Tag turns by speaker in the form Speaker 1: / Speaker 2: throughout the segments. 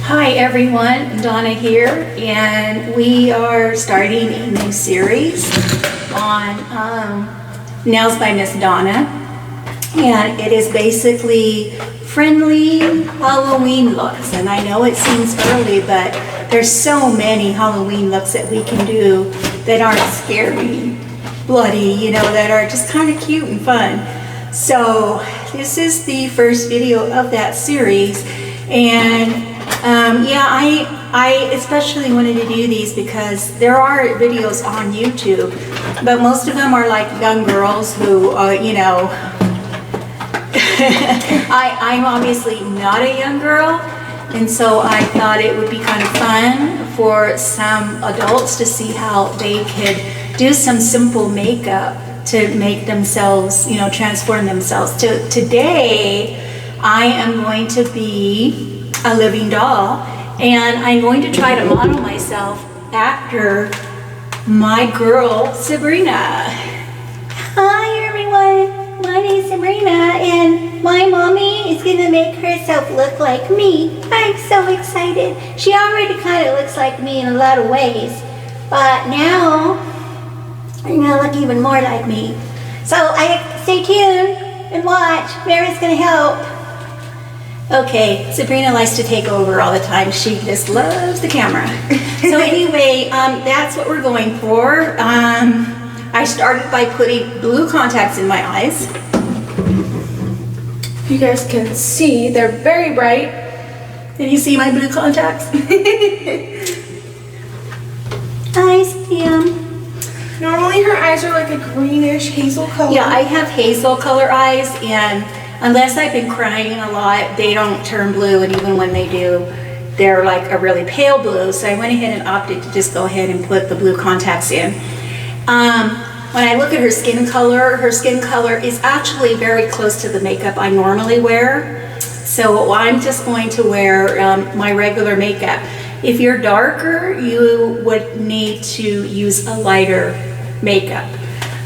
Speaker 1: Hi everyone, Donna here, and we are starting a new series on Nails by Miss Donna, and it is basically friendly Halloween looks. And I know it seems early, but there's so many Halloween looks that we can do that aren't scary, bloody, you know, that are just kind of cute and fun. So this is the first video of that series, and I especially wanted to do these because there are videos on YouTube, but most of them are like young girls who, you know, I'm obviously not a young girl, and so I thought it would be kind of fun for some adults to see how they could do some simple makeup to make themselves, you know, transform themselves. Today, I am going to be a living doll, and I'm going to try to model myself after my girl Sabrina. Hi everyone, my name is Sabrina, and my mommy is gonna make herself look like me. I'm so excited. She already kind of looks like me in a lot of ways, but now I'm gonna look even more like me. So stay tuned and watch. Mary's gonna help. Okay, Sabrina likes to take over all the time. She just loves the camera. So anyway, that's what we're going for. I started by putting blue contacts in my eyes.
Speaker 2: You guys can see, they're very bright.
Speaker 1: Can you see my blue contacts? I see them.
Speaker 2: Normally her eyes are like a greenish hazel color.
Speaker 1: Yeah, I have hazel color eyes, and unless I've been crying a lot, they don't turn blue, and even when they do, they're like a really pale blue. So I went ahead and opted to just go ahead and put the blue contacts in. When I look at her skin color is actually very close to the makeup I normally wear. So I'm just going to wear my regular makeup. If you're darker, you would need to use a lighter makeup.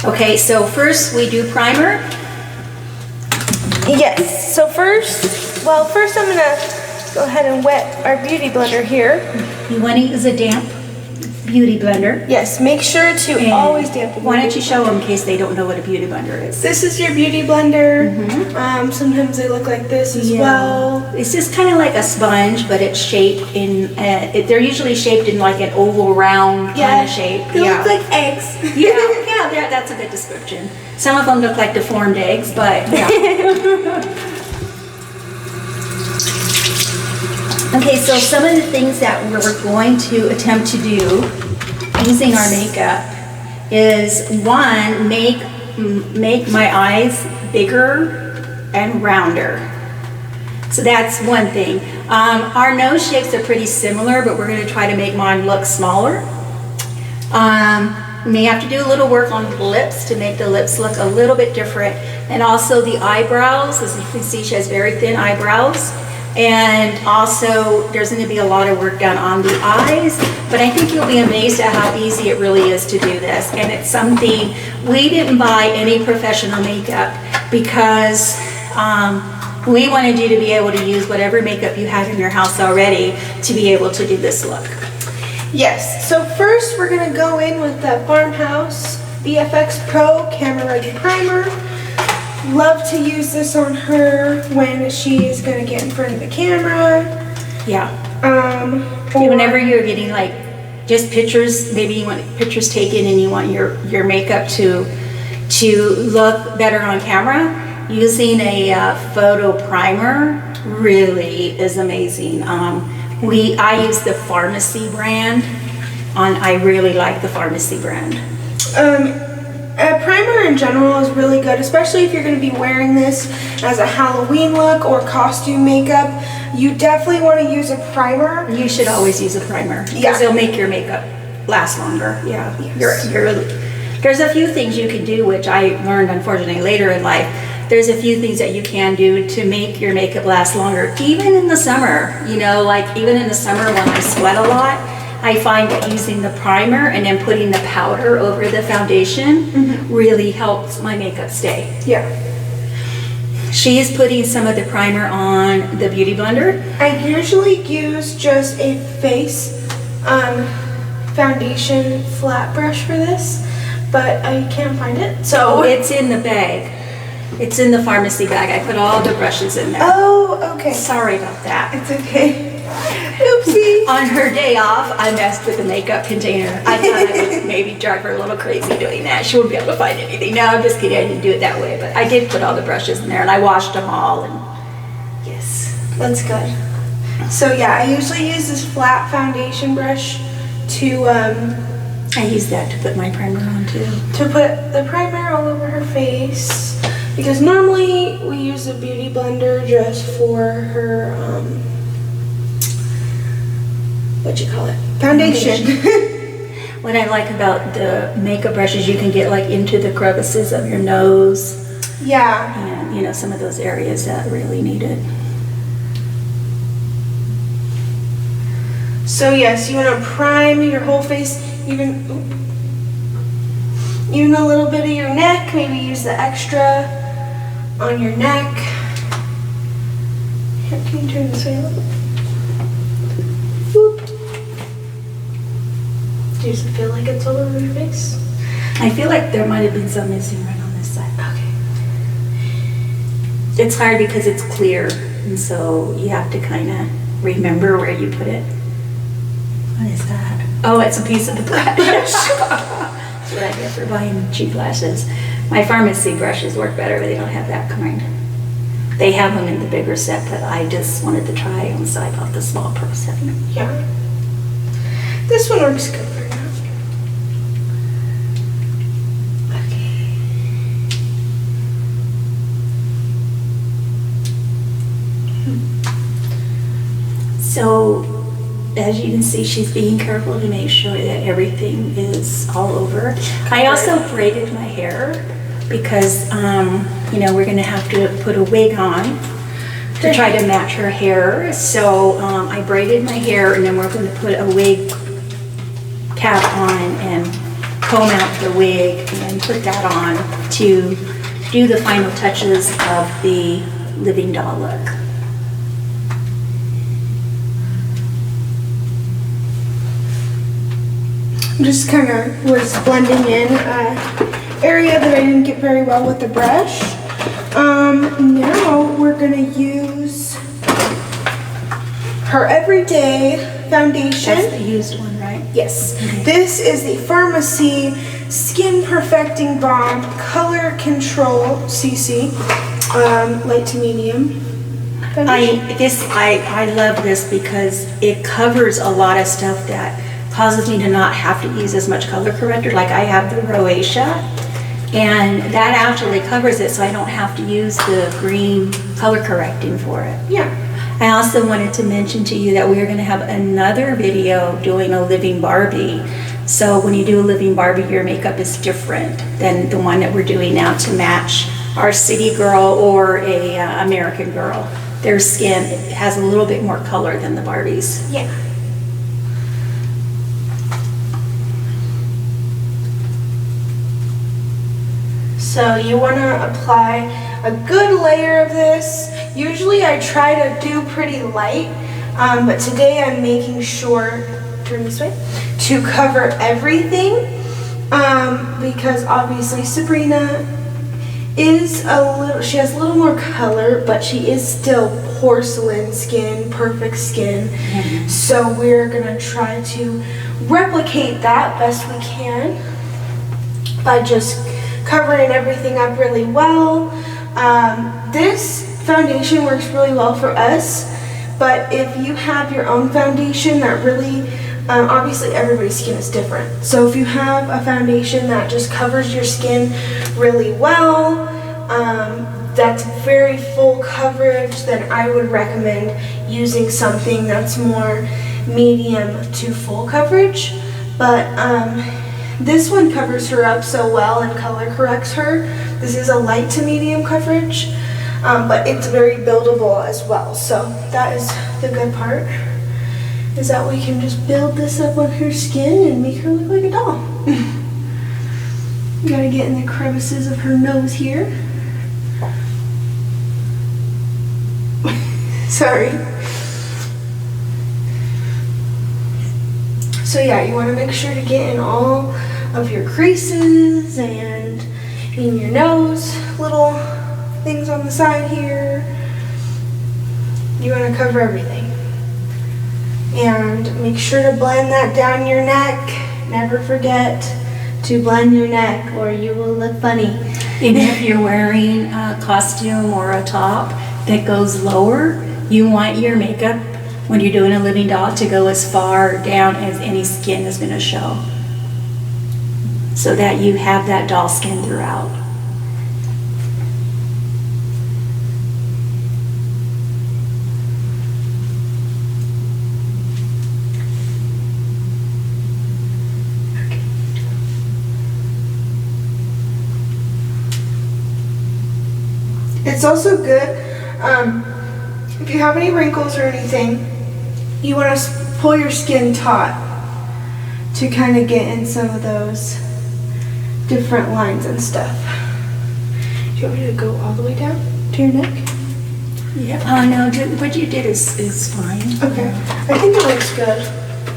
Speaker 1: Okay, so first we do primer.
Speaker 2: Yes, so first I'm gonna go ahead and wet our beauty blender here.
Speaker 1: You want to use a damp beauty blender.
Speaker 2: Yes, make sure to always damp the
Speaker 1: Why don't you show them in case they don't know what a beauty blender is?
Speaker 2: This is your beauty blender. Sometimes they look like this as well.
Speaker 1: It's just kind of like a sponge, but it's shaped in, they're usually shaped in like an oval round kind of shape.
Speaker 2: They look like eggs.
Speaker 1: Yeah, that's a good description. Some of them look like deformed eggs, but yeah. Okay, so some of the things that we're going to attempt to do using our makeup is, one, make my eyes bigger and rounder. So that's one thing. Our nose shapes are pretty similar, but we're going to try to make mine look smaller. We may have to do a little work on the lips to make the lips look a little bit different. And also the eyebrows, as you can see, she has very thin eyebrows. And also there's going to be a lot of work done on the eyes, but I think you'll be amazed at how easy it really is to do this. And it's something, we didn't buy any professional makeup because we wanted you to be able to use whatever makeup you had in your house already to be able to do this look.
Speaker 2: Yes, so first we're gonna go in with the Farmhouse VFX Pro Camera Ready Primer. Love to use this on her when she's gonna get in front of the camera.
Speaker 1: Yeah. Whenever you're getting like just pictures, maybe you want pictures taken and you want your makeup to look better on camera, using a photo primer really is amazing. I use the Pharmacy brand. I really like the Pharmacy brand.
Speaker 2: A primer in general is really good, especially if you're going to be wearing this as a Halloween look or costume makeup. You definitely want to use a primer.
Speaker 1: You should always use a primer because it'll make your makeup last longer. Yeah.
Speaker 2: Yes.
Speaker 1: There's a few things you can do, which I learned unfortunately later in life. There's a few things that you can do to make your makeup last longer, even in the summer. You know, like even in the summer when I sweat a lot, I find that using the primer and then putting the powder over the foundation really helps my makeup stay.
Speaker 2: Yeah.
Speaker 1: She is putting some of the primer on the Beauty Blender.
Speaker 2: I usually use just a face foundation flat brush for this, but I can't find it. So
Speaker 1: it's in the bag. It's in the pharmacy bag. I put all the brushes in there.
Speaker 2: Oh, okay.
Speaker 1: Sorry about that.
Speaker 2: It's okay. Oopsie.
Speaker 1: On her day off, I messed with the makeup container. I thought I would maybe drive her a little crazy doing that. She wouldn't be able to find anything. No, I'm just kidding. I didn't do it that way. But I did put all the brushes in there, and I washed them all. And yes.
Speaker 2: That's good. So yeah, I usually use this flat foundation brush to
Speaker 1: I use that to put my primer on too.
Speaker 2: to put the primer all over her face, because normally we use a Beauty Blender just for her foundation.
Speaker 1: What I like about the makeup brushes, you can get like into the crevices of your nose
Speaker 2: Yeah.
Speaker 1: and, you know, some of those areas that really need it.
Speaker 2: So yes, you want to prime your whole face, even a little bit of your neck. Maybe use the extra on your neck. Here, can you turn this way a little bit? Whoop. Does it feel like it's all over your face?
Speaker 1: I feel like there might have been some missing right on this side.
Speaker 2: Okay.
Speaker 1: It's hard because it's clear, and so you have to kind of remember where you put it. What is that? Oh, it's a piece of the brush. That's what I get for buying cheap lashes. My pharmacy brushes work better, but they don't have that kind. They have them in the bigger set, but I just wanted to try them, so I bought the small pro set.
Speaker 2: Yeah. This one works good for now. Okay.
Speaker 1: So, as you can see, she's being careful to make sure that everything is all over. I also braided my hair because, you know, we're gonna have to put a wig on to try to match her hair. So I braided my hair, and then we're going to put a wig cap on and comb out the wig and put that on to do the final touches of the living doll look.
Speaker 2: Just kind of was blending in area that I didn't get very well with the brush. Now we're gonna use her everyday foundation.
Speaker 1: That's the used one, right?
Speaker 2: Yes.
Speaker 1: Okay.
Speaker 2: This is the Pharmacy Skin Perfecting Balm Color Control CC, light to medium foundation.
Speaker 1: I love this because it covers a lot of stuff that causes me to not have to use as much color corrector. Like I have the rosacea, and that actually covers it, so I don't have to use the green color correcting for it.
Speaker 2: Yeah.
Speaker 1: I also wanted to mention to you that we are going to have another video doing a living Barbie. So when you do a living Barbie, your makeup is different than the one that we're doing now to match our city girl or a American girl. Their skin has a little bit more color than the Barbies.
Speaker 2: Yeah. So you want to apply a good layer of this. Usually I try to do pretty light, but today I'm making sure, turn this way, to cover everything, because obviously Sabrina is she has a little more color, but she is still porcelain skin, perfect skin. Mm-hmm. So we're gonna try to replicate that best we can by just covering everything up really well. This foundation works really well for us, but if you have your own foundation that really, obviously everybody's skin is different. So if you have a foundation that just covers your skin really well, that's very full coverage, then I would recommend using something that's more medium to full coverage. But this one covers her up so well and color corrects her. This is a light to medium coverage, but it's very buildable as well. So that is the good part, is that we can just build this up on her skin and make her look like a doll. Gotta get in the crevices of her nose here. Sorry. So yeah, you want to make sure to get in all of your creases and in your nose, little things on the side here. You want to cover everything. And make sure to blend that down your neck. Never forget to blend your neck or you will look funny.
Speaker 1: And if you're wearing a costume or a top that goes lower, you want your makeup, when you're doing a living doll, to go as far down as any skin is going to show, so that you have that doll skin throughout.
Speaker 2: It's also good, if you have any wrinkles or anything, you want to pull your skin taut to kind of get in some of those different lines and stuff. Do you want me to go all the way down to your neck?
Speaker 1: Yeah. No, what you did is fine.
Speaker 2: Okay. I think it looks good.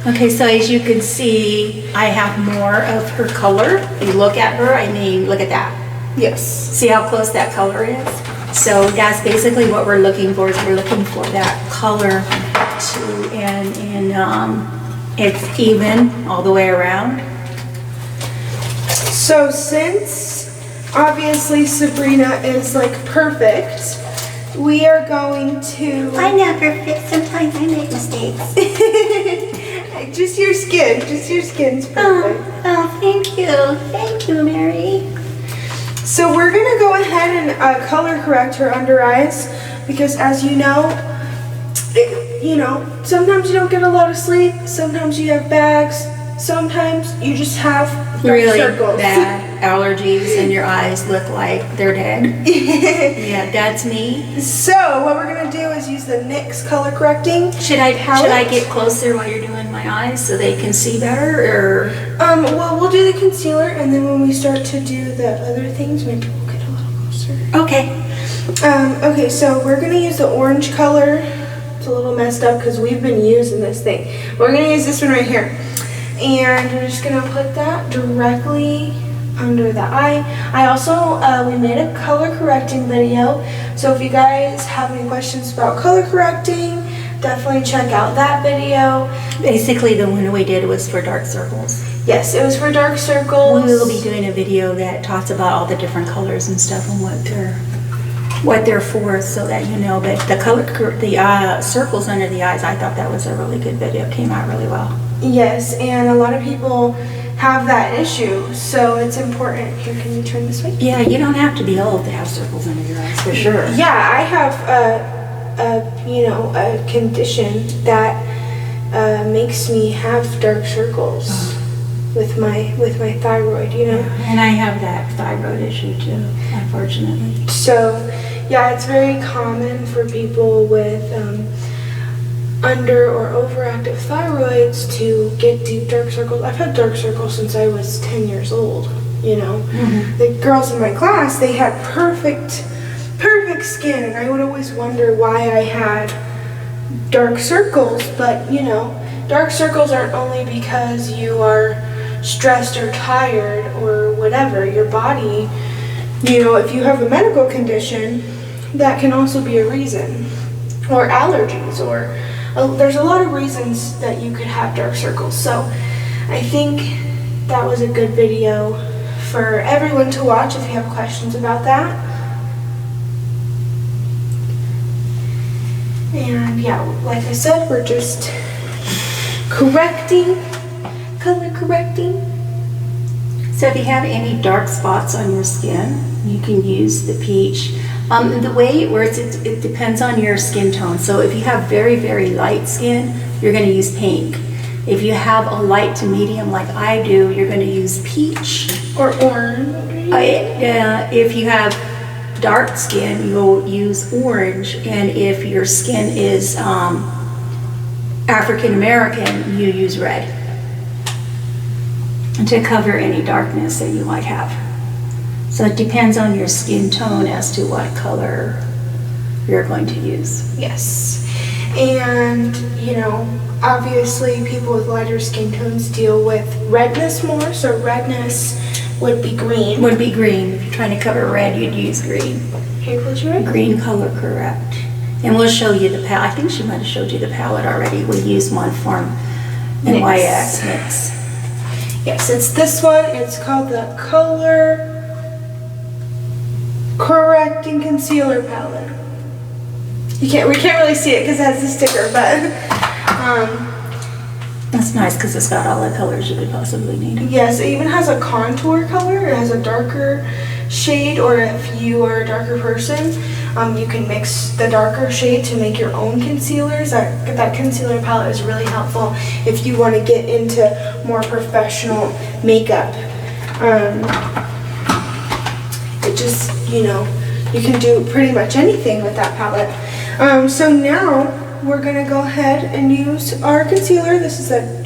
Speaker 1: Okay, so as you can see, I have more of her color. You look at her, I mean, look at that.
Speaker 2: Yes.
Speaker 1: See how close that color is? So that's basically what we're looking for, is we're looking for that color to, and it's even all the way around.
Speaker 2: So since obviously Sabrina is like perfect, we are going to...
Speaker 1: I'm not perfect, sometimes I make mistakes.
Speaker 2: Just your skin's perfect.
Speaker 1: Oh, thank you, Mary.
Speaker 2: So we're gonna go ahead and color correct her under eyes, because as you know, sometimes you don't get a lot of sleep, sometimes you have bags, sometimes you just have dark
Speaker 1: Really
Speaker 2: circles.
Speaker 1: bad allergies and your eyes look like they're dead. Yeah, that's me.
Speaker 2: So what we're gonna do is use the NYX color correcting.
Speaker 1: Should I get closer while you're doing my eyes so they can see better, or?
Speaker 2: Well, we'll do the concealer, and then when we start to do the other things, maybe we'll get a little closer.
Speaker 1: Okay.
Speaker 2: Okay, so we're gonna use the orange color. It's a little messed up because we've been using this thing. We're gonna use this one right here. And we're just gonna put that directly under the eye. I also, we made a color correcting video. So if you guys have any questions about color correcting, definitely check out that video.
Speaker 1: Basically, the one we did was for dark circles.
Speaker 2: Yes, it was for dark circles.
Speaker 1: We will be doing a video that talks about all the different colors and stuff and what they're for, so that you know. But the circles under the eyes, I thought that was a really good video. It came out really well.
Speaker 2: Yes, and a lot of people have that issue, so it's important. Here, can you turn this way?
Speaker 1: Yeah, you don't have to be old to have circles under your eyes, for sure.
Speaker 2: Yeah, I have a condition that makes me have dark circles with my thyroid,
Speaker 1: And I have that thyroid issue too, unfortunately.
Speaker 2: So, yeah, it's very common for people with under or overactive thyroids to get deep dark circles. I've had dark circles since I was 10 years old,
Speaker 1: Mm-hmm.
Speaker 2: The girls in my class, they had perfect skin, and I would always wonder why I had dark circles. But dark circles aren't only because you are stressed or tired or whatever. Your body, if you have a medical condition, that can also be a reason, or allergies, or there's a lot of reasons that you could have dark circles. So I think that was a good video for everyone to watch if you have questions about that. And yeah, like I said, we're just color correcting.
Speaker 1: So if you have any dark spots on your skin, you can use the peach. The way it works, it depends on your skin tone. So if you have very, very light skin, you're going to use pink. If you have a light to medium like I do, you're going to use peach.
Speaker 2: Or orange.
Speaker 1: If you have dark skin, you'll use orange. And if your skin is African American, you use red to cover any darkness that you might have. So it depends on your skin tone as to what color you're going to use.
Speaker 2: Yes. And, you know, obviously people with lighter skin tones deal with redness more, so redness would be green.
Speaker 1: Would be green. If you're trying to cover red, you'd use green.
Speaker 2: Here, close your eye.
Speaker 1: Green color correct. And we'll show you the palette. I think she might have showed you the palette already. We use one form NYX mix.
Speaker 2: Yes, it's this one. It's called the Color Correcting Concealer Palette. We can't really see it because it has the sticker, but
Speaker 1: That's nice because it's got all the colors you could possibly need.
Speaker 2: yes, it even has a contour color. It has a darker shade, or if you are a darker person, you can mix the darker shade to make your own concealers. That concealer palette is really helpful if you want to get into more professional makeup. It just, you know, you can do pretty much anything with that palette. So now we're gonna go ahead and use our concealer. This is a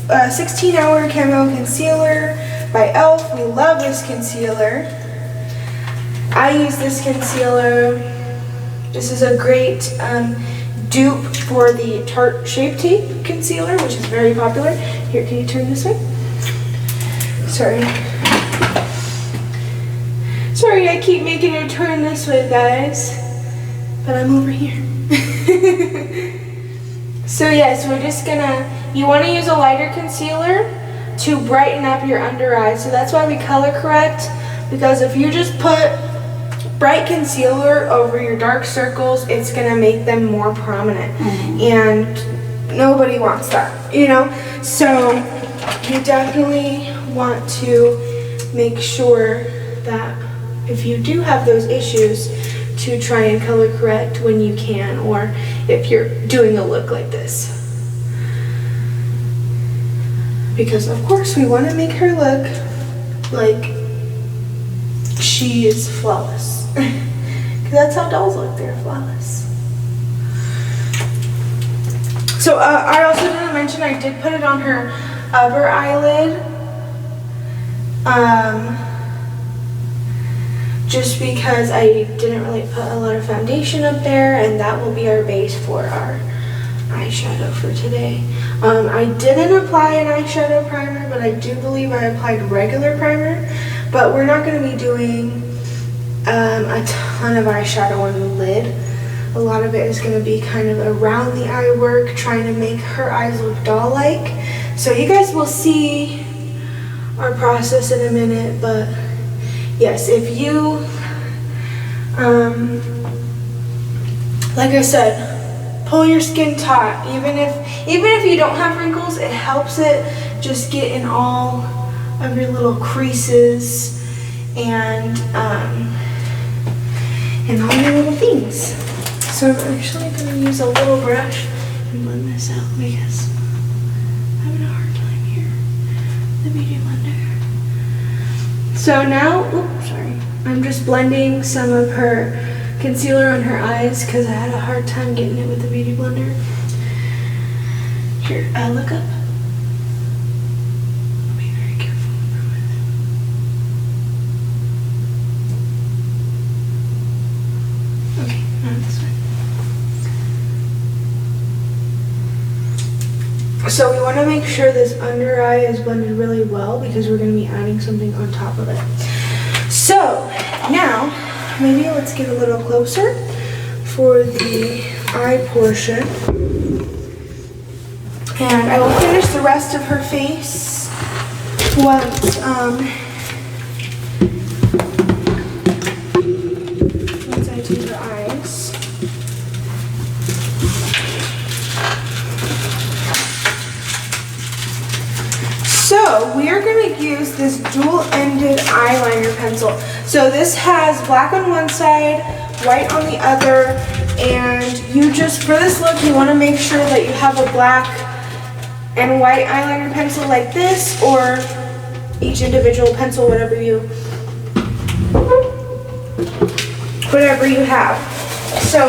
Speaker 2: 16-hour camo concealer by e.l.f. We love this concealer. I use this concealer. This is a great dupe for the Tarte Shape Tape concealer, which is very popular. Here, can you turn this way? Sorry. Sorry, I keep making her turn this way, guys. But I'm over here. So yes, we're just gonna, you want to use a lighter concealer to brighten up your under eyes. So that's why we color correct, because if you just put bright concealer over your dark circles, it's gonna make them more prominent. And nobody wants that, you know? So you definitely want to make sure that if you do have those issues, to try and color correct when you can, or if you're doing a look like this. Because of course we want to make her look like she is flawless. Because that's how dolls look, they're flawless. So I also didn't mention I did put it on her upper eyelid. Just because I didn't really put a lot of foundation up there, and that will be our base for our eyeshadow for today. I didn't apply an eyeshadow primer, but I do believe I applied regular primer. But we're not going to be doing a ton of eyeshadow on the lid. A lot of it is going to be kind of around the eye work, trying to make her eyes look doll-like. So you guys will see our process in a minute, but yes, if you, like I said, pull your skin taut. Even if you don't have wrinkles, it helps it just get in all of your little creases and all your little things. So I'm actually going to use a little brush and blend this out because I'm having a hard time here. The beauty blender. So now, oops, sorry. I'm just blending some of her concealer on her eyes because I had a hard time getting it with the beauty blender. Here, look up. Be very careful, I promise. Okay, now this one. So we want to make sure this under eye is blended really well because we're going to be adding something on top of it. So now, maybe let's get a little closer for the eye portion. And I will finish the rest of her face once I do her eyes. So we are going to use this dual-ended eyeliner pencil. So this has black on one side, white on the other, and you just, for this look, you want to make sure that you have a black and white eyeliner pencil like this, or each individual pencil, whatever you have. So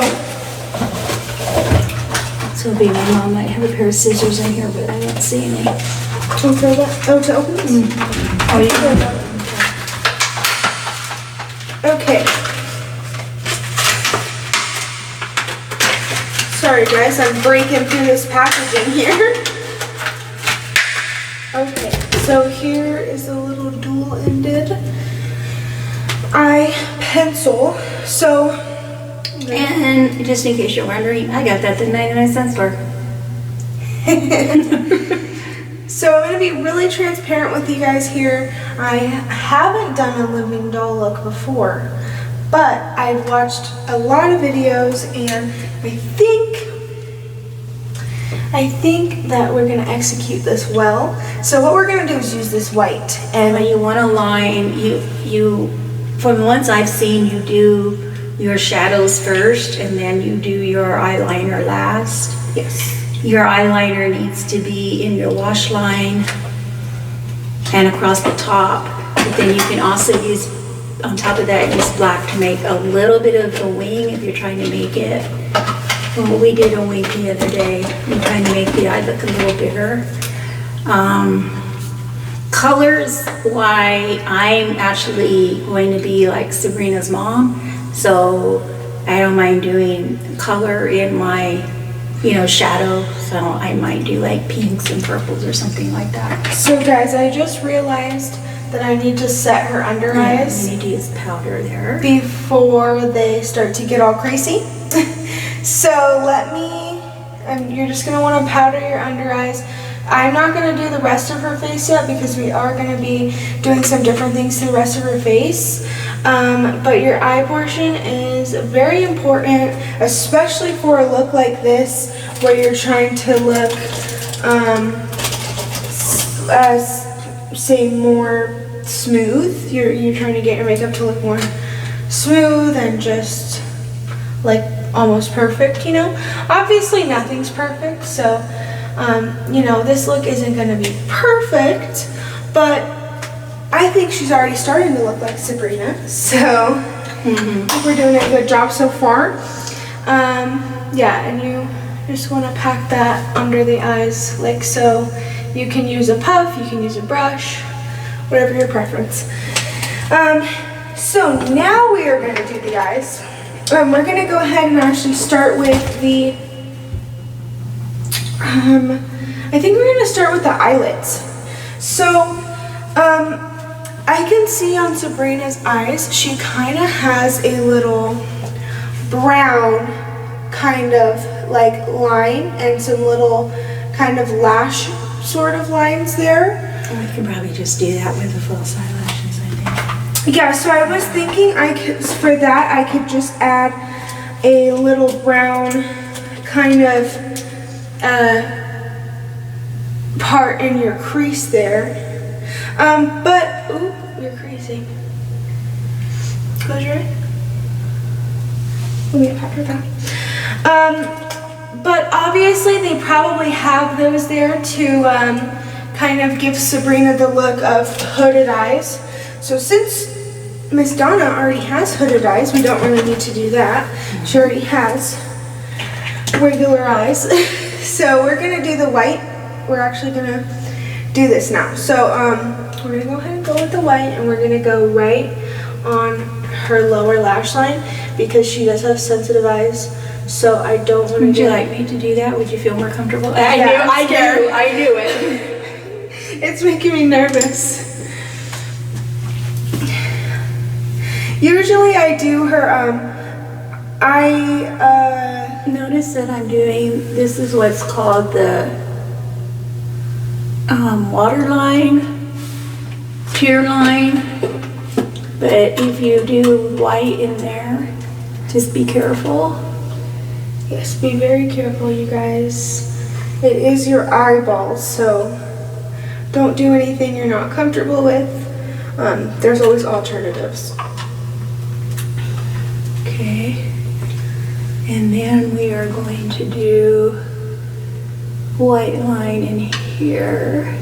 Speaker 1: be my mom might have a pair of scissors in here, but I don't see any.
Speaker 2: to throw that, to open this?
Speaker 1: Oh, yeah.
Speaker 2: Okay. Sorry Sorry guys, I'm breaking through this packaging here. Okay, so here is a little dual-ended eye pencil. So,
Speaker 1: and just in case you're wondering, I got that at the 99-cent store.
Speaker 2: So I'm going to be really transparent with you guys here. I haven't done a living doll look before, but I've watched a lot of videos, and I think that we're going to execute this well. So what we're going to do is use this white.
Speaker 1: And you want to line, you from the ones I've seen, you do your shadows first and then you do your eyeliner last.
Speaker 2: Yes.
Speaker 1: Your eyeliner needs to be in your wash line and across the top. But then you can also use, on top of that, use black to make a little bit of a wing if you're trying to make it. Well, we did a wing the other day. We kind of make the eye look a little bigger. Colors, why I'm actually going to be like Sabrina's mom. So I don't mind doing color in my, shadow. So I might do like pinks and purples or something like that.
Speaker 2: So guys, I just realized that I need to set her under eyes.
Speaker 1: You need to use powder there.
Speaker 2: Before they start to get all crazy. So you're just going to want to powder your under eyes. I'm not going to do the rest of her face yet because we are going to be doing some different things to the rest of her face. But your eye portion is very important, especially for a look like this where you're trying to look, say, more smooth. You're trying to get your makeup to look more smooth and just like almost perfect, Obviously nothing's perfect, so this look isn't going to be perfect, but I think she's already starting to look like Sabrina, so I think we're doing a good job so far. Yeah, and you just want to pack that under the eyes like so. You can use a puff, you can use a brush, whatever your preference. So now we are going to do the eyes. We're going to go ahead and actually start with the I think we're going to start with the eyelids. So, I can see on Sabrina's eyes, she kind of has a little brown kind of like line and some little kind of lash sort of lines there.
Speaker 1: We could probably just do that with the false eyelashes, I think.
Speaker 2: Yeah, so I was thinking for that I could just add a little brown kind of part in your crease there. You're crazy. Close your eye. Let me pepper that. But obviously they probably have those there to kind of give Sabrina the look of hooded eyes. So since Miss Donna already has hooded eyes, we don't really need to do that. She already has regular eyes. So we're gonna do the white. We're actually gonna do this now. So we're gonna go ahead and go with the white, and we're gonna go right on her lower lash line because she does have sensitive eyes. So I don't want to.
Speaker 1: Would you like me to do that? Would you feel more comfortable? I knew it.
Speaker 2: It's making me nervous. Usually I do her,
Speaker 1: notice that I'm doing, this is what's called the waterline, tear line, but if you do white in there, just be careful.
Speaker 2: Yes, be very careful, you guys. It is your eyeballs, so don't do anything you're not comfortable with. There's always alternatives.
Speaker 1: Okay, and then we are going to do white line in here.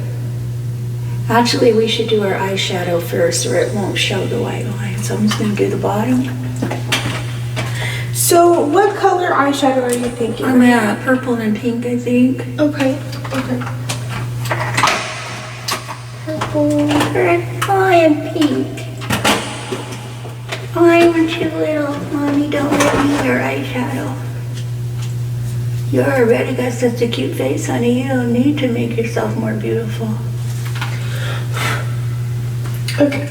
Speaker 1: Actually, we should do our eyeshadow first or it won't show the white line. So I'm just going to do the bottom.
Speaker 2: So what color eyeshadow are you thinking?
Speaker 1: Purple and pink, I think.
Speaker 2: Okay. Purple.
Speaker 1: And pink. I want you little, Mommy, don't let me wear eyeshadow. You already got such a cute face, honey. You don't need to make yourself more beautiful.
Speaker 2: Okay,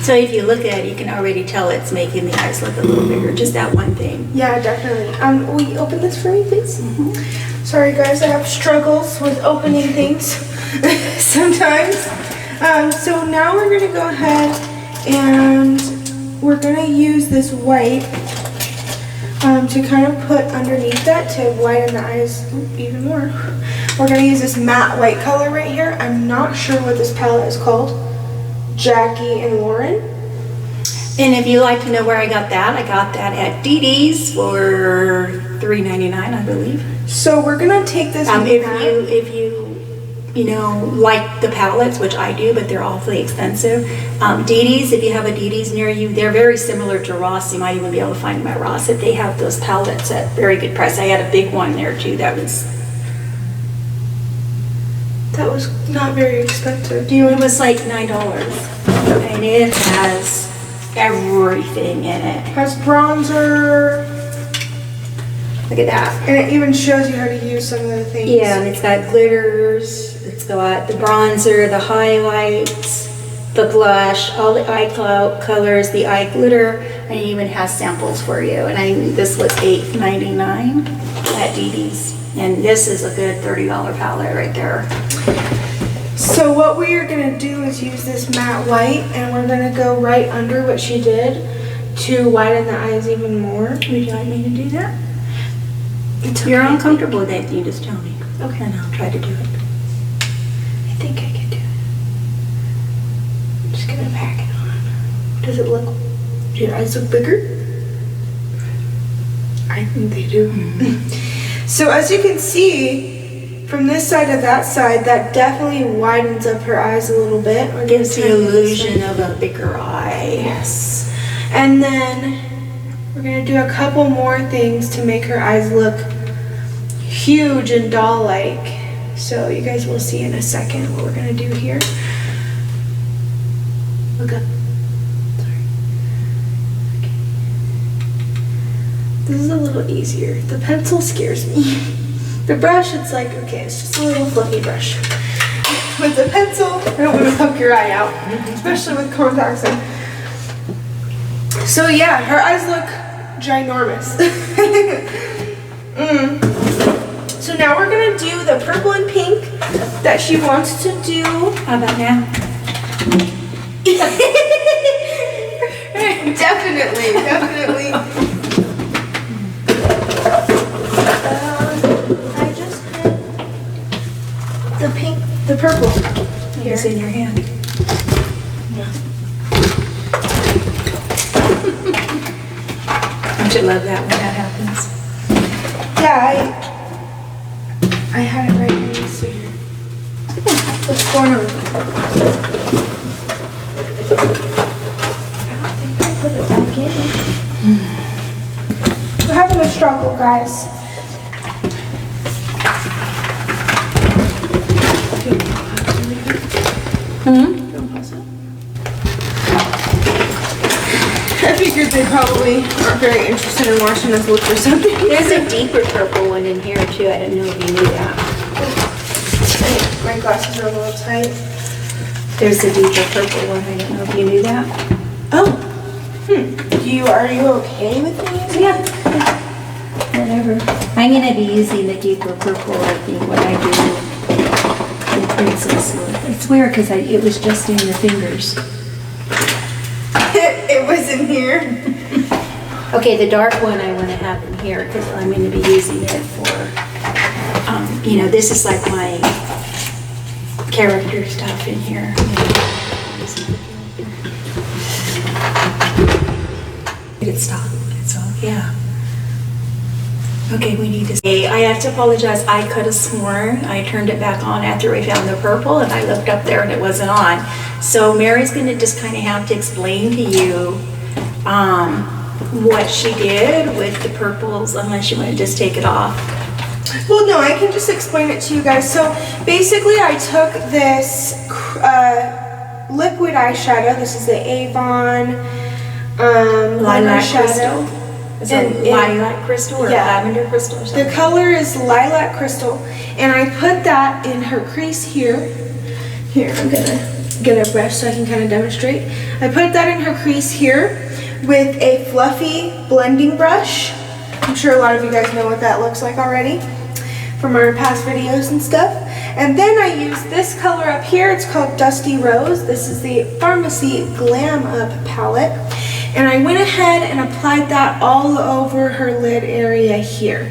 Speaker 1: So if you look at it, you can already tell it's making the eyes look a little bigger. Just that one thing.
Speaker 2: yeah, definitely. Will you open this for me, please?
Speaker 1: Mm-hmm.
Speaker 2: Sorry, guys, I have struggles with opening things sometimes. So now we're gonna go ahead and we're gonna use this white to kind of put underneath that to widen the eyes even more. We're gonna use this matte white color right here. I'm not sure what this palette is called. Jackie and Lauren.
Speaker 1: And if you like to know where I got that at Dee Dee's for $3.99, I believe.
Speaker 2: So we're gonna take this.
Speaker 1: If you know, like the palettes, which I do, but they're awfully expensive. Dee Dee's, if you have a Dee Dee's near you, they're very similar to Ross. You might even be able to find them at Ross if they have those palettes at very good price. I had a big one there too. That was
Speaker 2: not very expensive.
Speaker 1: It was like $9, and it has everything in it.
Speaker 2: Has bronzer.
Speaker 1: Look at that.
Speaker 2: And it even shows you how to use some of the things.
Speaker 1: Yeah, and it's got glitters, it's got the bronzer, the highlights, the blush, all the eye colors, the eye glitter, and it even has samples for you. And this was $8.99 at Dee Dee's. And this is a good $30 palette right there.
Speaker 2: So what we are gonna do is use this matte white, and we're gonna go right under what she did to widen the eyes even more.
Speaker 1: Would you like me to do that?
Speaker 2: It's
Speaker 1: If you're
Speaker 2: okay.
Speaker 1: uncomfortable with that, you just tell me.
Speaker 2: Okay.
Speaker 1: And I'll try to do it.
Speaker 2: I think I can do it. I'm just gonna pack it on. Does it look, do your eyes look bigger? I think they do. So as you can see, from this side to that side, that definitely widens up her eyes a little bit. We're
Speaker 1: Gives
Speaker 2: gonna
Speaker 1: the
Speaker 2: turn this
Speaker 1: illusion
Speaker 2: way.
Speaker 1: of a bigger eye.
Speaker 2: Yes. And then we're gonna do a couple more things to make her eyes look huge and doll-like. So you guys will see in a second what we're gonna do here. Look up. Sorry. Okay. This is a little easier. The pencil scares me. The brush, it's like, okay, it's just a little fluffy brush. With the pencil, I don't want to poke your eye out, especially with contacts in. So yeah, her eyes look ginormous. So now we're gonna do the purple and pink that she wants to do.
Speaker 1: How about now?
Speaker 2: Definitely. I just had the pink, the purple. Here.
Speaker 1: It's in your hand. Don't you love that when that happens?
Speaker 2: Yeah, I had it right here. So what's going on? I don't think I put it back in. We're having a struggle, guys. I figured they probably aren't very interested in watching us look for something.
Speaker 1: There's a deeper purple one in here too. I didn't know if you knew that.
Speaker 2: My glasses are a little tight.
Speaker 1: There's a deeper purple one. I didn't know if you knew that.
Speaker 2: Oh. Are you okay with me using
Speaker 1: Yeah. Whatever. I'm gonna be using the deeper purple, I think, when I do the princess look. It's weird because it was just in your fingers.
Speaker 2: It was in here.
Speaker 1: Okay, the dark one I want to have in here because I'm going to be using it for, this is like my character stuff in here. It stopped. It's all, yeah. Okay, we need to. Hey, I have to apologize. I could have sworn I turned it back on after we found the purple, and I looked up there and it wasn't on. So Mary's going to just kind of have to explain to you what she did with the purples, unless you want to just take it off.
Speaker 2: Well, no, I can just explain it to you guys. So basically, I took this liquid eyeshadow. This is the Avon
Speaker 1: Lilac
Speaker 2: shadow.
Speaker 1: crystal. Is it lilac crystal or lavender crystal or something?
Speaker 2: The color is lilac crystal, and I put that in her crease here. Here, I'm gonna get a brush so I can kind of demonstrate. I put that in her crease here with a fluffy blending brush. I'm sure a lot of you guys know what that looks like already from our past videos and stuff. And then I use this color up here. It's called Dusty Rose. This is the Pharmacy Glam Up palette. And I went ahead and applied that all over her lid area here.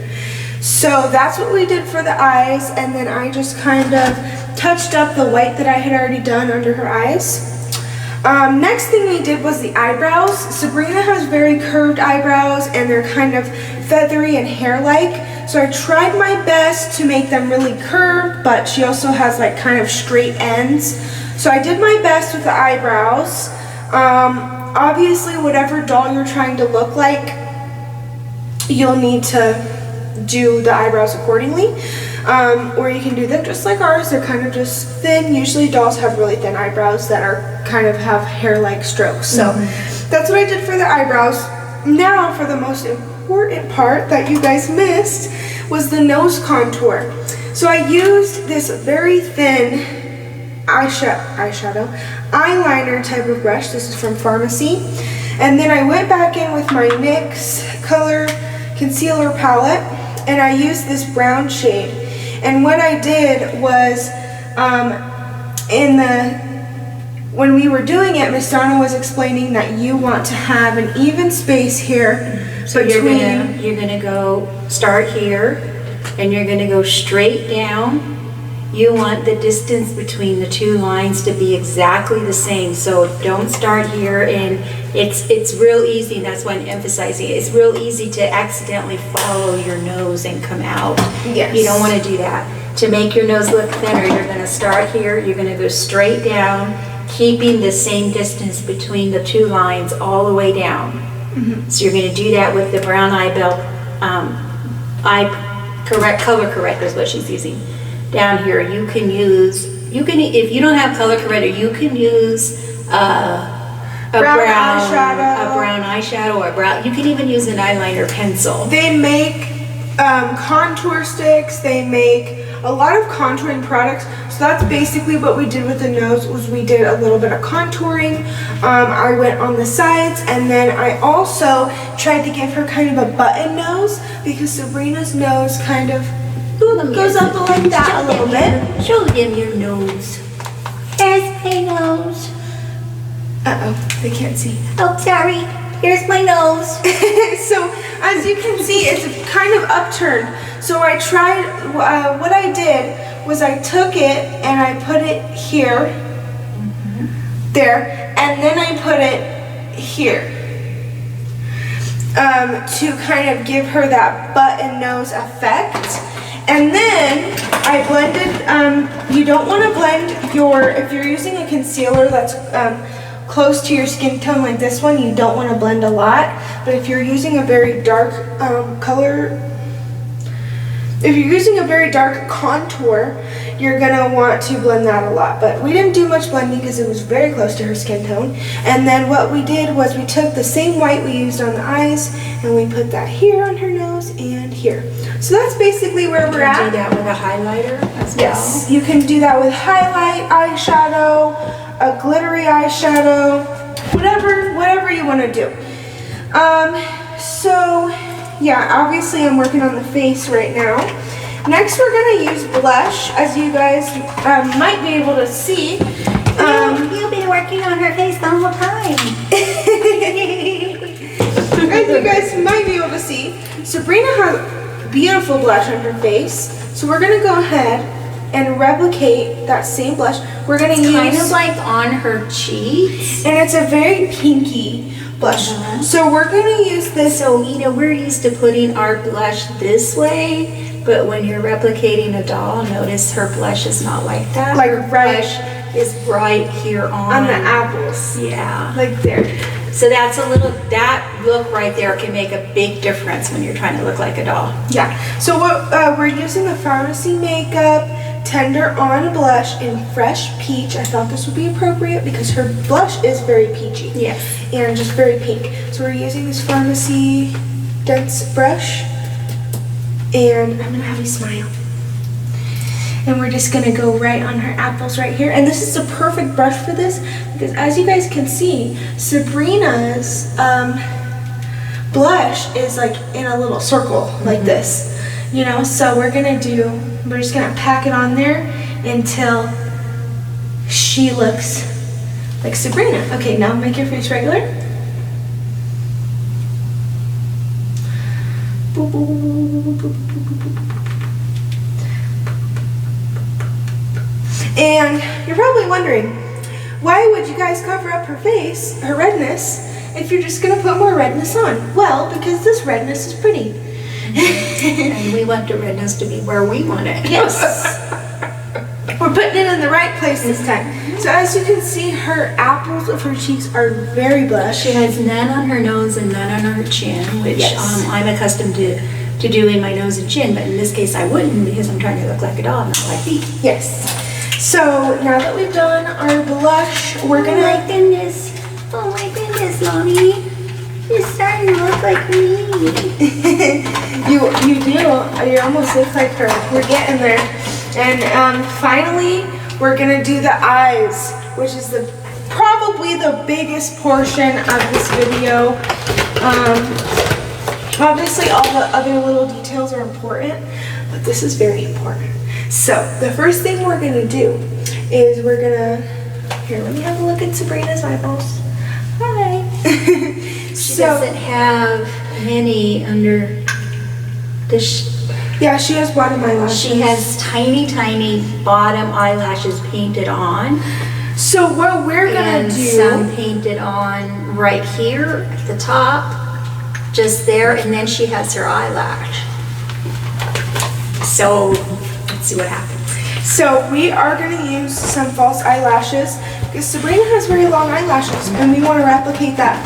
Speaker 2: So that's what we did for the eyes, and then I just kind of touched up the white that I had already done under her eyes. Next thing we did was the eyebrows. Sabrina has very curved eyebrows, and they're kind of feathery and hair-like. So I tried my best to make them really curved, but she also has like kind of straight ends. So I did my best with the eyebrows. Obviously, whatever doll you're trying to look like, you'll need to do the eyebrows accordingly. Or you can do them just like ours. They're kind of just thin. Usually dolls have really thin eyebrows that are kind of have hair-like strokes. So that's what I did for the eyebrows. Now for the most important part that you guys missed was the nose contour. So I used this very thin eyeliner type of brush. This is from Pharmacy. And then I went back in with my NYX color concealer palette, and I used this brown shade. And what I did was, when we were doing it, Miss Donna was explaining that you want to have an even space here.
Speaker 1: So you're gonna go start here, and you're gonna go straight down. You want the distance between the two lines to be exactly the same. So don't start here, and it's real easy, and that's why I'm emphasizing it. It's real easy to accidentally follow your nose and come out.
Speaker 2: Yes.
Speaker 1: You don't want to do that. To make your nose look thinner, you're going to start here, you're going to go straight down, keeping the same distance between the two lines all the way down. So you're going to do that with the brown color corrector is what she's using. Down here, you can use, if you don't have color corrector, you can use a brown eyeshadow or you can even use an eyeliner pencil.
Speaker 2: They make contour sticks. They make a lot of contouring products. So that's basically what we did with the nose, was we did a little bit of contouring. I went on the sides, and then I also tried to give her kind of a button nose, because Sabrina's nose kind of goes up like that a little bit.
Speaker 1: Show them your nose. There's my nose.
Speaker 2: Uh-oh, they can't see.
Speaker 1: Oh, sorry. Here's my nose.
Speaker 2: So, as you can see, it's kind of upturned. So I tried, what I did was I took it and I put it here, there, and then I put it here. To kind of give her that button nose effect. And then I blended, you don't want to blend if you're using a concealer that's close to your skin tone like this one, you don't want to blend a lot. But if you're using a very dark if you're using a very dark contour, you're going to want to blend that a lot. But we didn't do much blending because it was very close to her skin tone. And then what we did was we took the same white we used on the eyes, and we put that here on her nose and here. So that's basically where we're at.
Speaker 1: You can do that with a highlighter as well.
Speaker 2: Yes, you can do that with highlight, eyeshadow, a glittery eyeshadow, whatever you want to do. So yeah, obviously I'm working on the face right now. Next we're going to use blush, as you guys might be able to see.
Speaker 1: You've been working on her face the whole time.
Speaker 2: As you guys might be able to see, Sabrina has beautiful blush on her face. So we're going to go ahead and replicate that same blush. We're going to use
Speaker 1: kind of like on her cheeks.
Speaker 2: And it's a very pinky blush. So we're going to use this.
Speaker 1: So, we're used to putting our blush this way, but when you're replicating a doll, notice her blush is not like that.
Speaker 2: Like
Speaker 1: her blush is right here on
Speaker 2: the apples.
Speaker 1: Yeah.
Speaker 2: Like there.
Speaker 1: So that look right there can make a big difference when you're trying to look like a doll.
Speaker 2: Yeah. So what we're using the Pharmacy makeup Tender On blush in Fresh Peach. I thought this would be appropriate because her blush is very peachy.
Speaker 1: Yes.
Speaker 2: And just very pink. So we're using this Pharmacy Dense brush. And I'm gonna have you smile. And we're just gonna go right on her apples right here. And this is a perfect brush for this because as you guys can see, Sabrina's blush is like in a little circle like this. You know, so we're just gonna pack it on there until she looks like Sabrina. Okay, now make your face regular. Boop, boop, boop, boop, boop, boop, boop. And you're probably wondering, why would you guys cover up her face, her redness, if you're just gonna put more redness on? Well, because this redness is pretty.
Speaker 1: And we want the redness to be where we want it.
Speaker 2: Yes. We're putting it in the right place this time. So as you can see, her apples of her cheeks are very blush.
Speaker 1: She has none on her nose and none on her chin, which
Speaker 2: Yes.
Speaker 1: I'm accustomed to doing my nose and chin, but in this case I wouldn't because I'm trying to look like a doll, not like me.
Speaker 2: Yes. So now that we've done our blush, we're
Speaker 1: Oh
Speaker 2: gonna...
Speaker 1: my goodness, Mommy. You're starting to look like me.
Speaker 2: You do. You almost look like her. We're getting there. And finally, we're gonna do the eyes, which is probably the biggest portion of this video. Obviously, all the other little details are important, but this is very important. So the first thing we're gonna do is here, let me have a look at Sabrina's eyeballs. Hi.
Speaker 1: She doesn't have many under this.
Speaker 2: Yeah, she has bottom eyelashes.
Speaker 1: She has tiny, tiny bottom eyelashes painted on.
Speaker 2: So what we're gonna do...
Speaker 1: some painted on right here at the top, just there, and then she has her eyelash. So let's see what happens.
Speaker 2: So we are going to use some false eyelashes because Sabrina has very long eyelashes and we want to replicate that.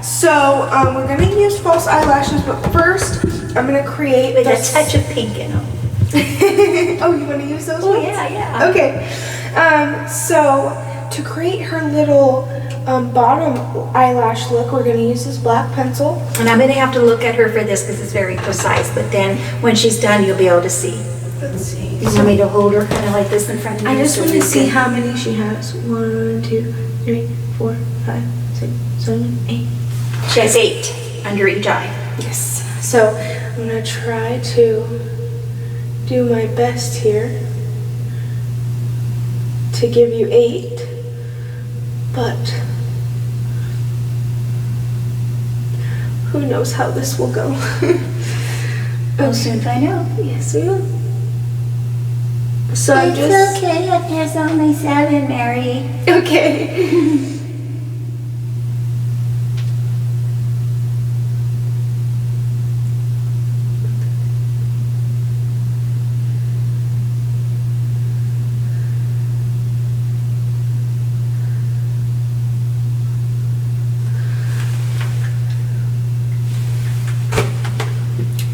Speaker 2: So we're going to use false eyelashes, but first I'm going to create
Speaker 1: With a touch of pink in them.
Speaker 2: Oh, you want to use those
Speaker 1: Oh,
Speaker 2: ones?
Speaker 1: yeah.
Speaker 2: Okay. So to create her little bottom eyelash look, we're going to use this black pencil.
Speaker 1: And I'm going to have to look at her for this because it's very precise, but then when she's done, you'll be able to see.
Speaker 2: Let's see.
Speaker 1: You want me to hold her kind of like this in front of you?
Speaker 2: I just
Speaker 1: so
Speaker 2: want to
Speaker 1: you
Speaker 2: see
Speaker 1: can-
Speaker 2: how many she has. 1, 2, 3, 4, 5, 6, 7, 8.
Speaker 1: She has 8 under each eye.
Speaker 2: Yes. So I'm going to try to do my best here to give you 8, but who knows how this will go.
Speaker 1: We'll soon find out.
Speaker 2: Yes, we will. So I'm
Speaker 1: It's
Speaker 2: just...
Speaker 1: okay if there's only 7, Mary.
Speaker 2: Okay.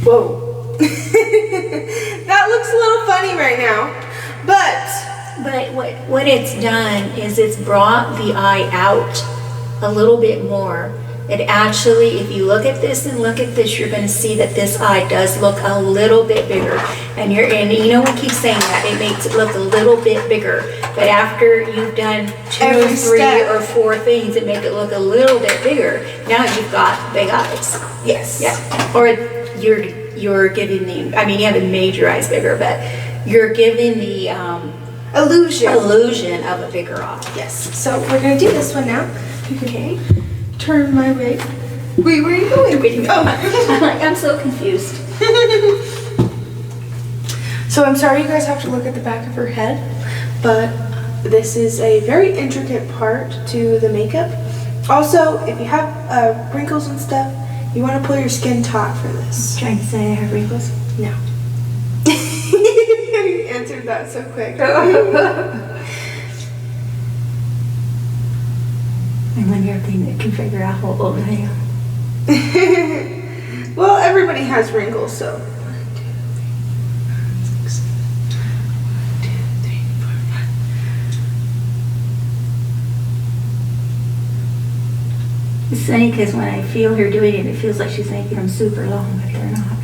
Speaker 2: Whoa. That looks a little funny right now, but
Speaker 1: what it's done is it's brought the eye out a little bit more. It actually, if you look at this and look at this, you're going to see that this eye does look a little bit bigger. And you know we keep saying that, it makes it look a little bit bigger. But after you've done 2,
Speaker 2: Every
Speaker 1: 3,
Speaker 2: step.
Speaker 1: or 4 things that make it look a little bit bigger, now you've got big eyes.
Speaker 2: yes.
Speaker 1: Yeah. Or you're giving the, I mean, you haven't made your eyes bigger, but you're giving the illusion of a bigger eye.
Speaker 2: Yes. So we're gonna do this one now. Okay. Turn my way. Wait, where are you going?
Speaker 1: Oh, I'm so confused.
Speaker 2: So I'm sorry you guys have to look at the back of her head, but this is a very intricate part to the makeup. Also, if you have wrinkles and stuff, you want to pull your skin taut for this.
Speaker 1: Trying to say I have wrinkles?
Speaker 2: No. You answered that so quick.
Speaker 1: I wonder if they can figure out how old I am.
Speaker 2: Well, everybody has wrinkles, so. 1, 2, 3, 4, 5, 6, 7, 1, 2,
Speaker 1: It's funny because when I feel her doing it, it feels like she's making them super long, but they're not.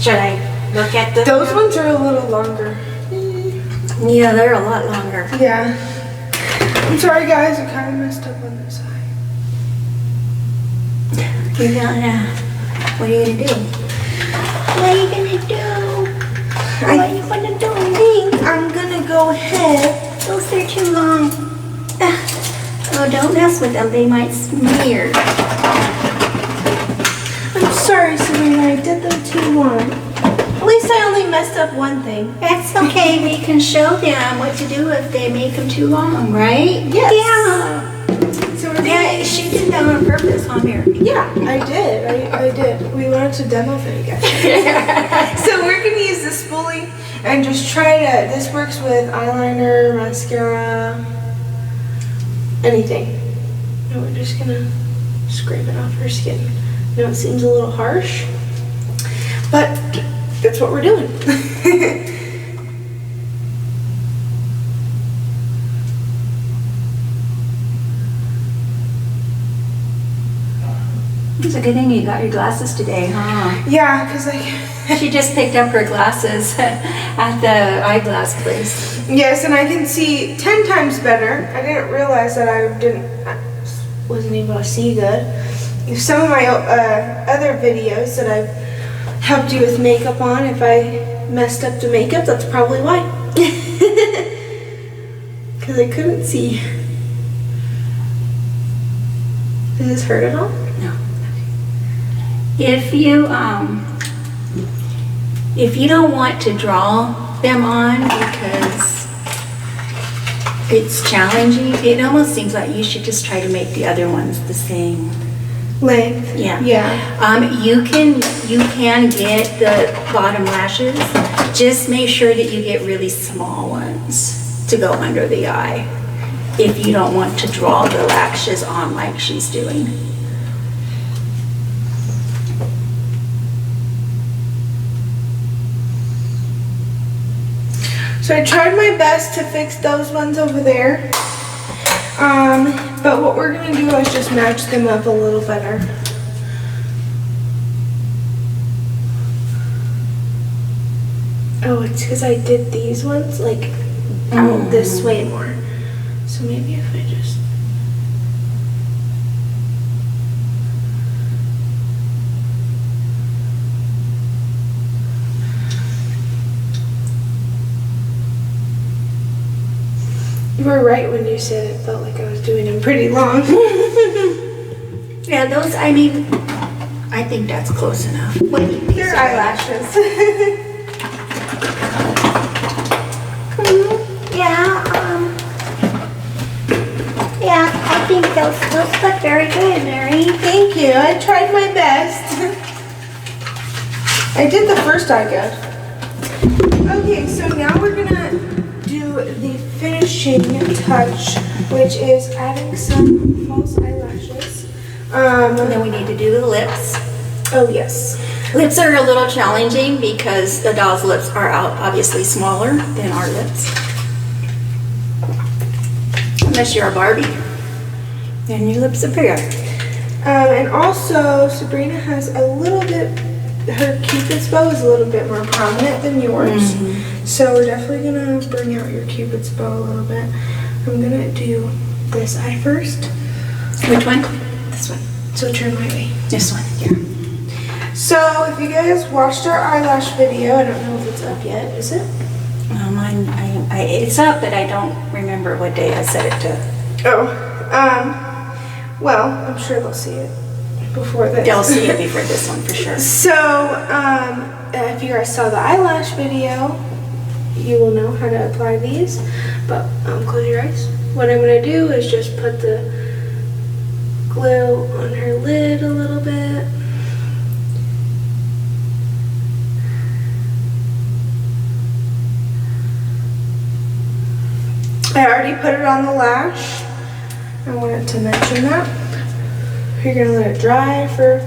Speaker 1: Should I look at the...
Speaker 2: Those ones are a little longer.
Speaker 1: Yeah, they're a lot longer.
Speaker 2: Yeah. I'm sorry guys, I kind of messed up on this side.
Speaker 1: You're gonna... What are you gonna do? What are you gonna do? What are you gonna do?
Speaker 2: I think I'm gonna go ahead.
Speaker 1: Those are too long. Oh, don't mess with them. They might smear.
Speaker 2: I'm sorry, Sabrina, I did them too long. At least I only messed up one thing.
Speaker 1: That's okay. We can show them what to do if they make them too long, right?
Speaker 2: Yes.
Speaker 1: Yeah.
Speaker 2: So we're
Speaker 1: Yeah, she did that on purpose, huh, Mary?
Speaker 2: Yeah, I did. I did. We wanted to demo for you guys. So we're gonna use the spoolie and just try to. This works with eyeliner, mascara, anything. And we're just gonna scrape it off her skin. I know it seems a little harsh, but that's what we're doing.
Speaker 1: It's a good thing you got your glasses today, huh?
Speaker 2: Yeah, because
Speaker 1: She just picked up her glasses at the eyeglass place.
Speaker 2: yes, and I can see 10 times better. I didn't realize that I wasn't able to see good. Some of my other videos that I've helped you with makeup on, if I messed up the makeup, that's probably why. Because I couldn't see. Does this hurt at all?
Speaker 1: No. If you don't want to draw them on because it's challenging, it almost seems like you should just try to make the other ones the same
Speaker 2: Length?
Speaker 1: Yeah.
Speaker 2: Yeah.
Speaker 1: You can get the bottom lashes. Just make sure that you get really small ones to go under the eye if you don't want to draw the lashes on like she's doing.
Speaker 2: So I tried my best to fix those ones over there. But what we're gonna do is just match them up a little better. Oh, it's because I did these ones like out this way more. So maybe if I just... You were right when you said it felt like I was doing them pretty long.
Speaker 1: Yeah, those, I mean, I think that's close enough. What do you think?
Speaker 2: They're eyelashes.
Speaker 1: Yeah, I think those look very good, Mary.
Speaker 2: Thank you. I tried my best. I did the first eye good. Okay, so now we're gonna do the finishing touch, which is adding some false eyelashes.
Speaker 1: And then we need to do the lips.
Speaker 2: Oh yes.
Speaker 1: Lips are a little challenging because the doll's lips are obviously smaller than our lips. Unless you're a Barbie, then your lips are bigger.
Speaker 2: And also, Sabrina has a little bit, her Cupid's bow is a little bit more prominent than yours. So we're definitely gonna bring out your Cupid's bow a little bit. I'm gonna do this eye first.
Speaker 1: Which one? This one.
Speaker 2: So turn my way.
Speaker 1: This one, yeah.
Speaker 2: So if you guys watched our eyelash video, I don't know if it's up yet, is it?
Speaker 1: Mine, it's up, but I don't remember what day I set it to.
Speaker 2: Oh, well, I'm sure they'll see it before this.
Speaker 1: They'll see it before this one for sure.
Speaker 2: So, if you guys saw the eyelash video, you will know how to apply these. But close your eyes. What I'm gonna do is just put the glue on her lid a little bit. I already put it on the lash. I wanted to mention that. You're gonna let it dry for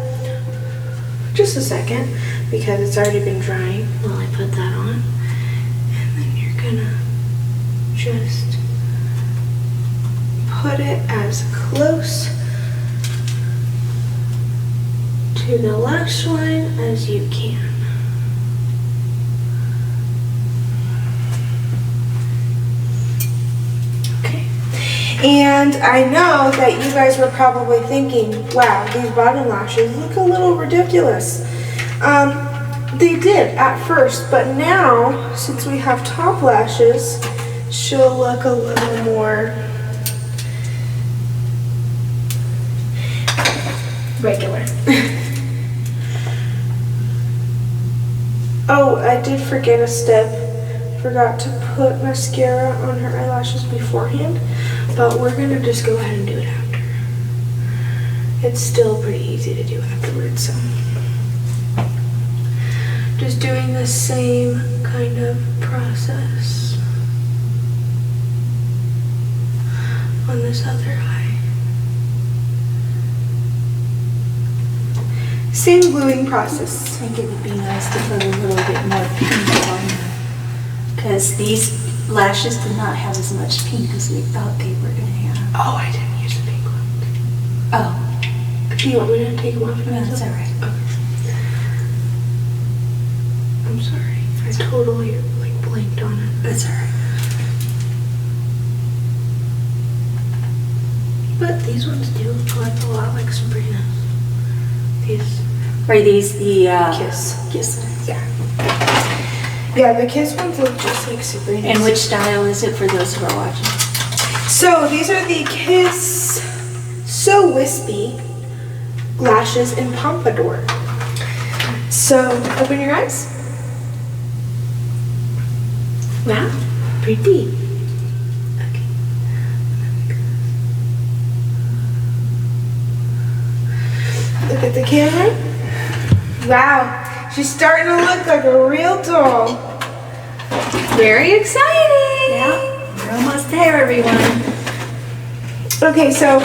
Speaker 2: just a second. because it's already been drying while I put that on. And then you're gonna just put it as close to the lash line as you can. And I know that you guys were probably thinking, wow, these bottom lashes look a little ridiculous. They did at first, but now, since we have top lashes, she'll look a little more regular. Oh, I did forget a step. Forgot to put mascara on her eyelashes beforehand, but we're gonna just go ahead and do it after. It's still pretty easy to do afterwards, so. Just doing the same kind of process on this other eye. Same gluing process.
Speaker 1: I think it would be nice to put a little bit more pink on them, because these lashes did not have as much pink as we thought they were going to have.
Speaker 2: Oh, I didn't use a pink one.
Speaker 1: Oh,
Speaker 2: Do you want me to take them off?
Speaker 1: no, that's all right.
Speaker 2: Okay. I'm sorry. I totally blanked on it.
Speaker 1: That's all right.
Speaker 2: But these ones do look a lot like Sabrina's. These
Speaker 1: Are these the
Speaker 2: Kiss ones. Yeah, the Kiss ones look just like Sabrina's.
Speaker 1: And which style is it for those who are watching?
Speaker 2: So these are the Kiss So Wispy lashes in Pompadour. So open your eyes. Wow, pretty. Okay. Look at the camera. Wow, she's starting to look like a real doll.
Speaker 1: Very exciting! Yeah, we're almost there, everyone.
Speaker 2: Okay, so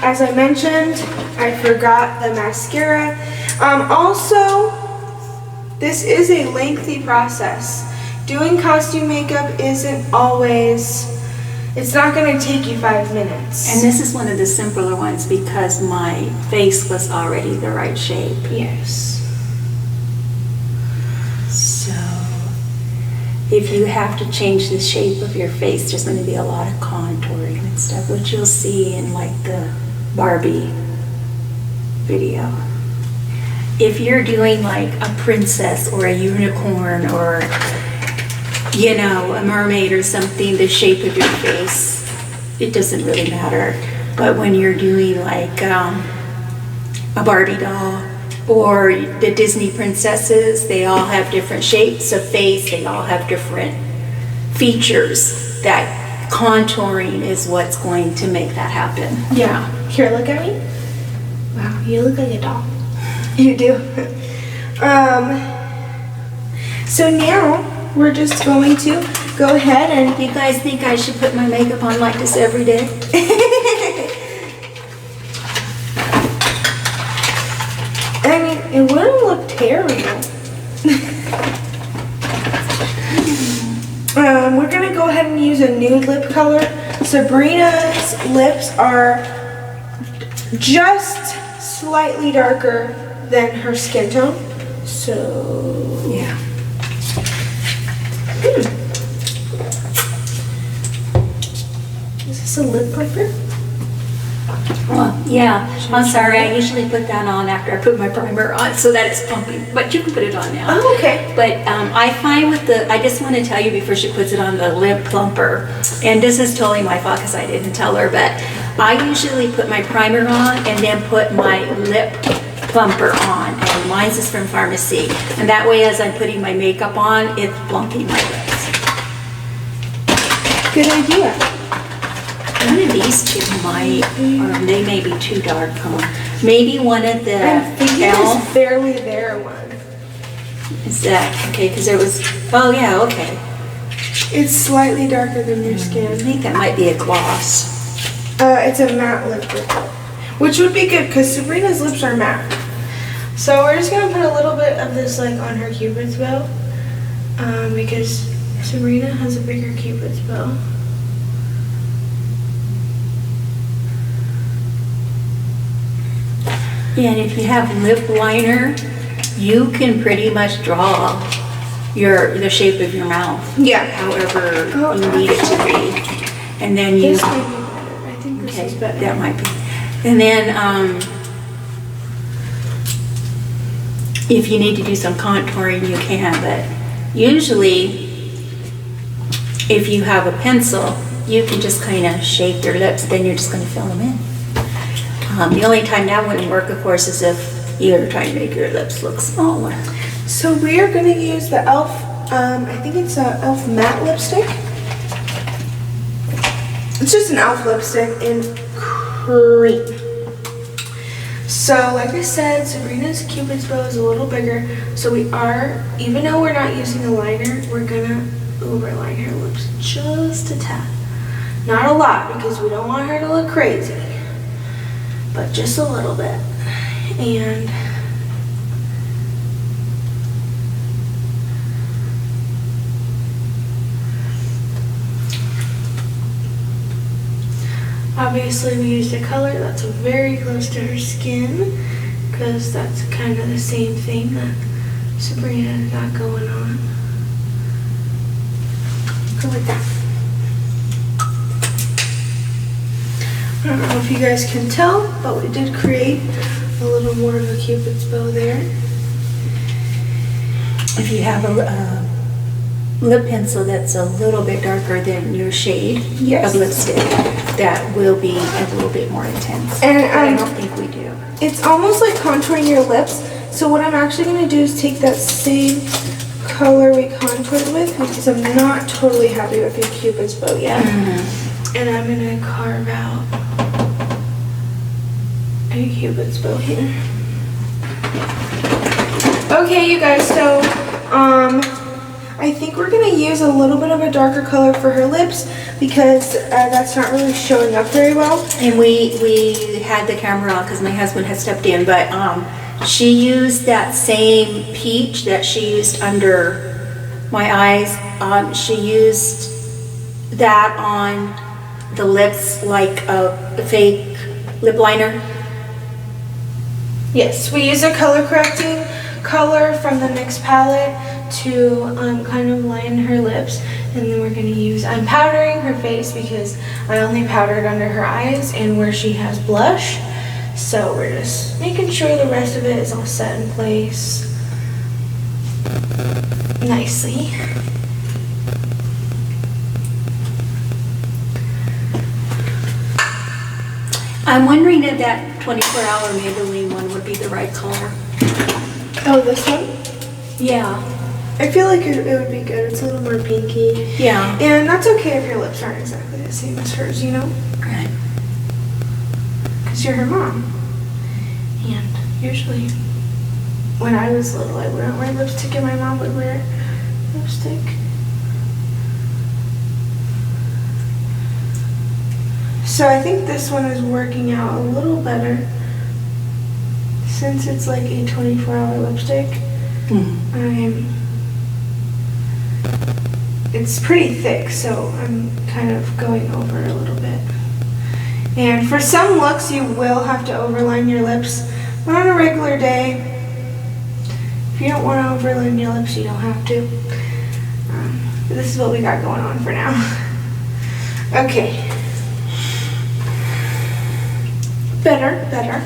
Speaker 2: as I mentioned, I forgot the mascara. Also, this is a lengthy process. Doing costume makeup isn't always, it's not gonna take you 5 minutes.
Speaker 1: And this is one of the simpler ones because my face was already the right shape.
Speaker 2: Yes.
Speaker 1: So, if you have to change the shape of your face, there's going to be a lot of contouring and stuff, which you'll see in like the Barbie video. If you're doing like a princess or a unicorn or, you know, a mermaid or something, the shape of your face, it doesn't really matter. But when you're doing like a Barbie doll or the Disney princesses, they all have different shapes of face, they all have different features. That contouring is what's going to make that happen.
Speaker 2: Yeah. Here, look at me. Wow, you look like a doll. You do. So now we're just going to go ahead and
Speaker 1: You guys think I should put my makeup on like this every day?
Speaker 2: I mean, it wouldn't look terrible. We're gonna go ahead and use a nude lip color. Sabrina's lips are just slightly darker than her skin tone. So,
Speaker 1: Yeah.
Speaker 2: Is this a lip plumper?
Speaker 1: Well, yeah, I'm sorry, I usually put that on after I put my primer on so that it's pumping, but you can put it on now.
Speaker 2: Oh, okay.
Speaker 1: But I find with I just want to tell you before she puts it on the lip plumper, and this is totally my fault because I didn't tell her, but I usually put my primer on and then put my lip plumper on, and mine's is from Pharmacy. And that way, as I'm putting my makeup on, it's plumping my lips.
Speaker 2: Good idea.
Speaker 1: One of these two might, or they may be too dark, huh? Maybe one of the
Speaker 2: I'm thinking
Speaker 1: Elf.
Speaker 2: this Barely There one.
Speaker 1: Is that, okay, because there was, oh yeah, okay.
Speaker 2: It's slightly darker than your
Speaker 1: I
Speaker 2: skin.
Speaker 1: think that might be a gloss.
Speaker 2: It's a matte lip, which would be good because Sabrina's lips are matte. So we're just gonna put a little bit of this like on her Cupid's bow, because Sabrina has a bigger Cupid's bow.
Speaker 1: And if you have lip liner, you can pretty much draw the shape of your mouth.
Speaker 2: Yeah.
Speaker 1: However you need it to be. And then you...
Speaker 2: This might be better. I think this is better.
Speaker 1: That might be. And then if you need to do some contouring, you can. But usually, if you have a pencil, you can just kind of shape your lips. Then you're just going to fill them in. The only time that wouldn't work, of course, is if you're trying to make your lips look smaller.
Speaker 2: So we are going to use the e.l.f. I think it's a e.l.f. matte lipstick. It's just an e.l.f. lipstick in cream. So like I said, Sabrina's Cupid's bow is a little bigger. So we are, even though we're not using a liner, we're going to overline her lips just a tad. Not a lot, because we don't want her to look crazy. But just a little bit. And obviously we used a color that's very close to her skin, because that's kind of the same thing that Sabrina got going on. Go like that. I don't know if you guys can tell, but we did create a little more of a Cupid's bow there.
Speaker 1: If you have a lip pencil that's a little bit darker than your shade
Speaker 2: Yes.
Speaker 1: of lipstick, that will be a little bit more intense.
Speaker 2: And
Speaker 1: But I don't think we do.
Speaker 2: it's almost like contouring your lips. So what I'm actually going to do is take that same color we contoured with, because I'm not totally happy with your Cupid's bow yet. And I'm going to carve out a Cupid's bow here. Okay, you guys, so I think we're going to use a little bit of a darker color for her lips, because that's not really showing up very well.
Speaker 1: And we had the camera on because my husband had stepped in, but she used that same peach that she used under my eyes. She used that on the lips like a fake lip liner.
Speaker 2: Yes, we use a color correcting color from the NYX palette to kind of line her lips, and then we're going to use, I'm powdering her face because I only powdered under her eyes and where she has blush, so we're just making sure the rest of it is all set in place nicely.
Speaker 1: I'm wondering if that 24-hour Maybelline one would be the right color.
Speaker 2: Oh, this one?
Speaker 1: Yeah.
Speaker 2: I feel like it would be good. It's a little more pinky.
Speaker 1: Yeah.
Speaker 2: And that's okay if your lips aren't exactly the same as hers, you know?
Speaker 1: Right.
Speaker 2: Because you're her mom. And usually, when I was little, I wouldn't wear lipstick and my mom would wear lipstick. So I think this one is working out a little better. Since it's like a 24-hour lipstick, it's pretty thick, so I'm kind of going over a little bit. And for some looks, you will have to overline your lips, but on a regular day, if you don't want to overline your lips, you don't have to. But this is what we got going on for now. Okay. Better.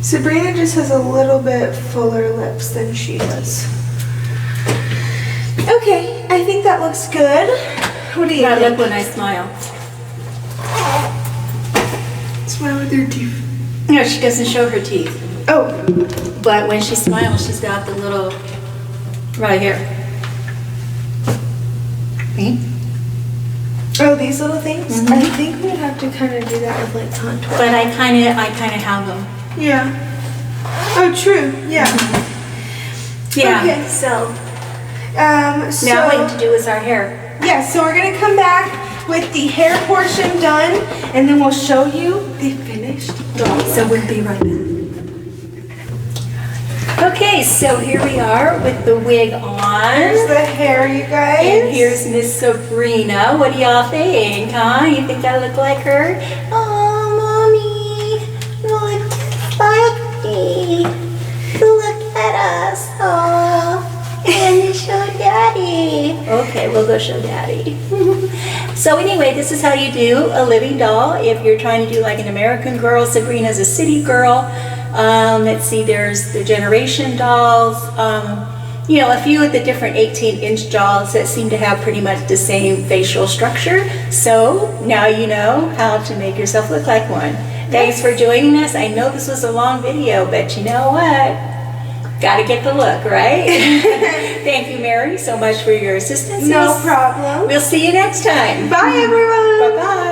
Speaker 2: Sabrina just has a little bit fuller lips than she does. Okay, I think that looks good. What do you
Speaker 1: I
Speaker 2: think?
Speaker 1: look when I smile.
Speaker 2: Smile with your teeth.
Speaker 1: No, she doesn't show her teeth.
Speaker 2: Oh,
Speaker 1: But when she smiles, she's got the little, right here. Right?
Speaker 2: Oh, these little things?
Speaker 1: Mhm.
Speaker 2: I think we'd have to kind of do that with like contour.
Speaker 1: But I kind of have them.
Speaker 2: Yeah. Oh, true. Yeah.
Speaker 1: Yeah.
Speaker 2: Okay.
Speaker 1: So
Speaker 2: So
Speaker 1: now what we have to do is our hair.
Speaker 2: yeah, so we're gonna come back with the hair portion done, and then we'll show you the finished doll.
Speaker 1: So we'll be right back. Okay, so here we are with the wig on.
Speaker 2: Here's the hair, you guys.
Speaker 1: And here's Miss Sabrina. What do y'all think, huh? You think I look like her? Oh, Mommy, you look just like me. Look at us. Oh, and show Daddy. Okay, we'll go show Daddy. So anyway, this is how you do a living doll. If you're trying to do like an American Girl, Sabrina's a city girl. Let's see, there's the Generation dolls. You know, a few of the different 18-inch dolls that seem to have pretty much the same facial structure. So now you know how to make yourself look like one. Thanks for joining us. I know this was a long video, but you know what? Gotta get the look, right? Thank you, Mary, so much for your assistance.
Speaker 2: No problem.
Speaker 1: We'll see you next time.
Speaker 2: Bye, everyone.
Speaker 1: Bye-bye.